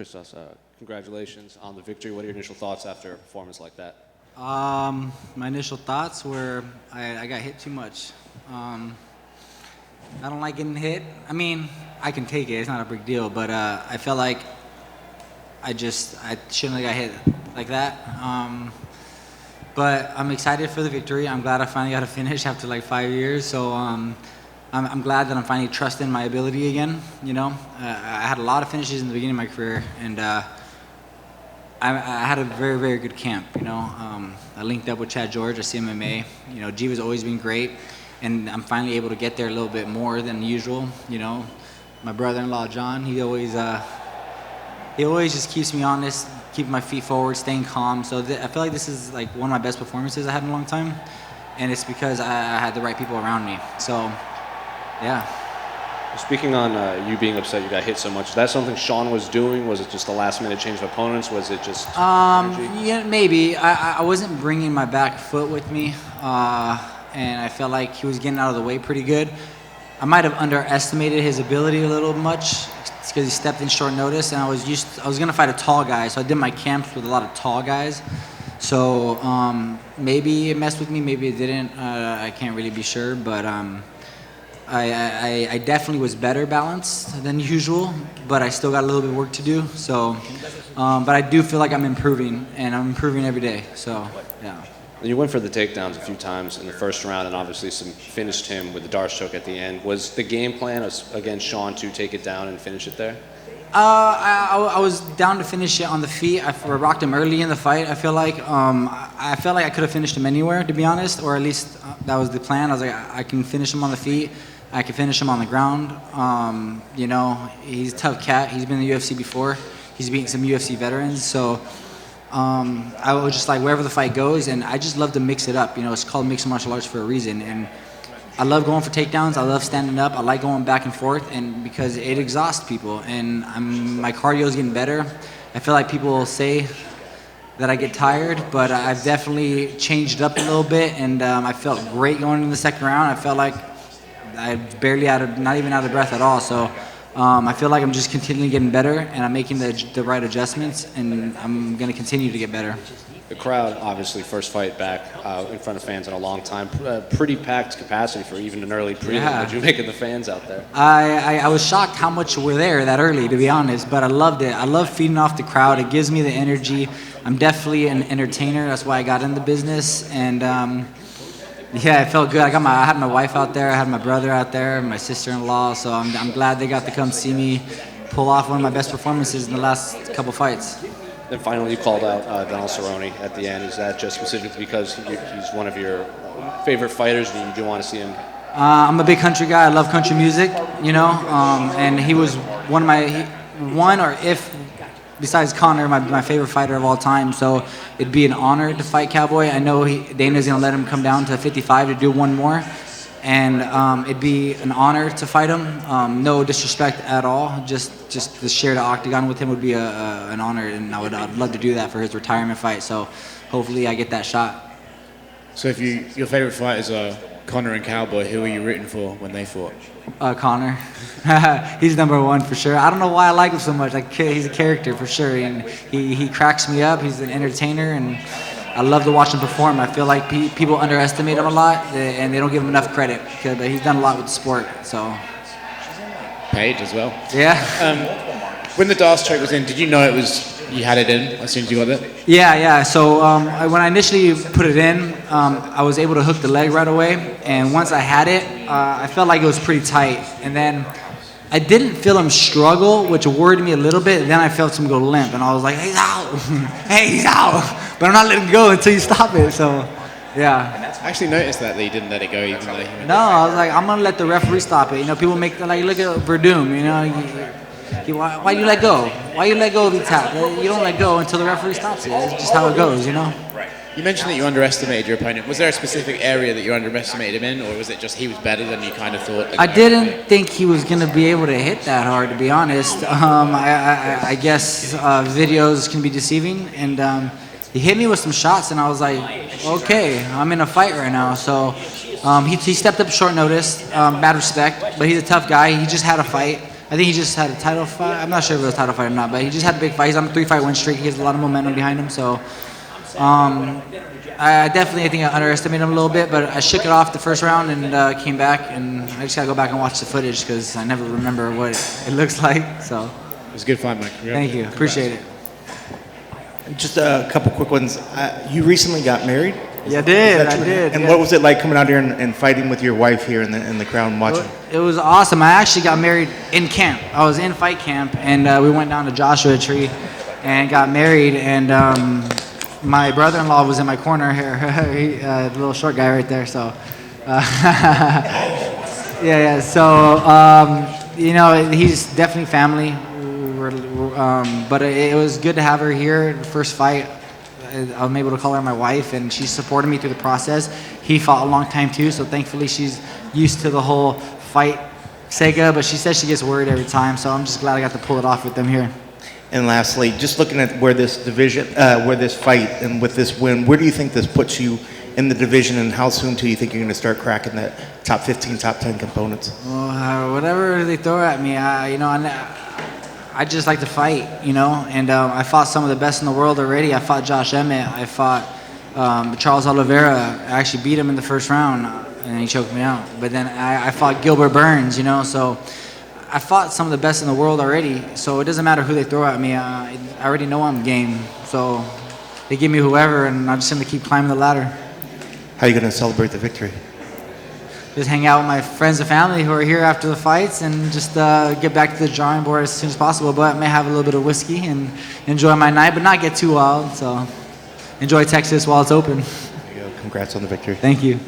Christos, congratulations on the victory. What are your initial thoughts after a performance like that? My initial thoughts were I got hit too much. I don't like getting hit. I mean, I can take it. It's not a big deal. But I felt like I shouldn't have got hit like that. But I'm excited for the victory. I'm glad I finally got a finish after like 5 years. So I'm glad that I'm finally trusting my ability again. You know, I had a lot of finishes in the beginning of my career, and I had a very, very good camp. You know, I linked up with Chad George at CMMA. You know, Jiva's always been great, and I'm finally able to get there a little bit more than usual. You know, my brother-in-law John, he always just keeps me honest, keeping my feet forward, staying calm. So I feel like this is like one of my best performances I had in a long time, and it's because I had the right people around me. So, yeah. Speaking on you being upset you got hit so much, is that something Sean was doing? Was it just the last-minute change of opponents? Was it just energy? Yeah, maybe. I wasn't bringing my back foot with me, and I felt like he was getting out of the way pretty good. I might have underestimated his ability a little much because he stepped in short notice, and I was gonna fight a tall guy, so I did my camps with a lot of tall guys. So maybe it messed with me, maybe it didn't. I can't really be sure, but I definitely was better balanced than usual, but I still got a little bit of work to do. So, but I do feel like I'm improving, and I'm improving every day. So, yeah. You went for the takedowns a few times in the first round, and obviously finished him with the Darce choke at the end. Was the game plan against Sean to take it down and finish it there? I was down to finish it on the feet. I rocked him early in the fight. I feel like I felt like I could have finished him anywhere, to be honest, or at least that was the plan. I was like, I can finish him on the feet. I can finish him on the ground. You know, he's a tough cat. He's been in the UFC before. He's beaten some UFC veterans, so. I was just like wherever the fight goes, and I just love to mix it up. You know, it's called mixed martial arts for a reason, and I love going for takedowns. I love standing up. I like going back and forth, and because it exhausts people, and my cardio is getting better. I feel like people say that I get tired, but I've definitely changed it up a little bit, and I felt great going in the second round. I felt like I barely not even out of breath at all. So. I feel like I'm just continually getting better, and I'm making the right adjustments, and I'm going to continue to get better. The crowd, obviously, first fight back in front of fans in a long time. Pretty packed capacity for even an early prelim. Yeah. What did you make of the fans out there? I was shocked how much were there that early, to be honest, but I loved it. I love feeding off the crowd. It gives me the energy. I'm definitely an entertainer. That's why I got in the business, and yeah, it felt good. I had my wife out there, I had my brother out there, my sister-in-law, so I'm glad they got to come see me pull off one of my best performances in the last couple fights. Then finally you called out Donald Cerrone at the end. Is that just specifically because he's one of your favorite fighters and you do want to see him? I'm a big country guy. I love country music, you know, and he was besides Conor, my favorite fighter of all time. So it'd be an honor to fight Cowboy. I know Dana's going to let him come down to 55 to do one more. And it'd be an honor to fight him. No disrespect at all. Just to share the octagon with him would be an honor. And I'd love to do that for his retirement fight. So hopefully I get that shot. So if your favorite fighters are Conor and Cowboy, who are you rooting for when they fought? Conor. He's number one for sure. I don't know why I like him so much. Like, he's a character for sure, and he cracks me up. He's an entertainer, and I love to watch him perform. I feel like people underestimate him a lot, and they don't give him enough credit because he's done a lot with the sport. So. Paid as well. Yeah. When the Darce choke was in, did you know you had it in as soon as you got it? Yeah. So when I initially put it in, I was able to hook the leg right away. And once I had it, I felt like it was pretty tight. And then I didn't feel him struggle, which worried me a little bit. Then I felt him go limp. And I was like, hey, he's out. Hey, he's out. But I'm not letting go until you stop it. So, yeah. I actually noticed that you didn't let it go even though you went. No, I was like, I'm going to let the referee stop it. You know, people look at Verdum, you know. Why you let go? Why you let go of the tap? You don't let go until the referee stops it. It's just how it goes, you know? Right. You mentioned that you underestimated your opponent. Was there a specific area that you underestimated him in, or was it just he was better than you kind of thought? I didn't think he was going to be able to hit that hard, to be honest. I guess videos can be deceiving, and he hit me with some shots, and I was like, okay, I'm in a fight right now. So he stepped up short notice, mad respect, but he's a tough guy. He just had a fight. I think he just had a title fight. I'm not sure if it was a title fight or not, but he just had a big fight. He's on a 3-fight win streak. He has a lot of momentum behind him. So I think I underestimated him a little bit, but I shook it off the first round and came back, and I just gotta go back and watch the footage because I never remember what it looks like. So It was a good fight, Mike. thank you, appreciate it. Just a couple quick ones. You recently got married? Yeah, I did. And yeah. what was it like coming out here and fighting with your wife here in the crowd and watching? It was awesome. I actually got married in camp. I was in fight camp, and we went down to Joshua Tree and got married. And my brother-in-law was in my corner here, the little short guy right there. So, yeah. So, he's definitely family. But it was good to have her here. The first fight, I'm able to call her my wife, and she supported me through the process. He fought a long time too, so thankfully she's used to the whole fight saga, but she says she gets worried every time, so I'm just glad I got to pull it off with them here. And lastly, just looking at where this fight and with this win, where do you think this puts you in the division, and how soon do you think you're going to start cracking that top 15, top 10 components? Well, whatever they throw at me, I just like to fight, and I fought some of the best in the world already. I fought Josh Emmett. I fought Charles Oliveira. I actually beat him in the first round, and he choked me out. But then I fought Gilbert Burns, so I fought some of the best in the world already. So it doesn't matter who they throw at me. I already know I'm game. So they give me whoever, and I'm just going to keep climbing the ladder. How are you going to celebrate the victory? Just hang out with my friends and family who are here after the fights, and just get back to the drawing board as soon as possible. But I may have a little bit of whiskey and enjoy my night, but not get too wild. So enjoy Texas while it's open. There you go. Congrats on the victory. Thank you.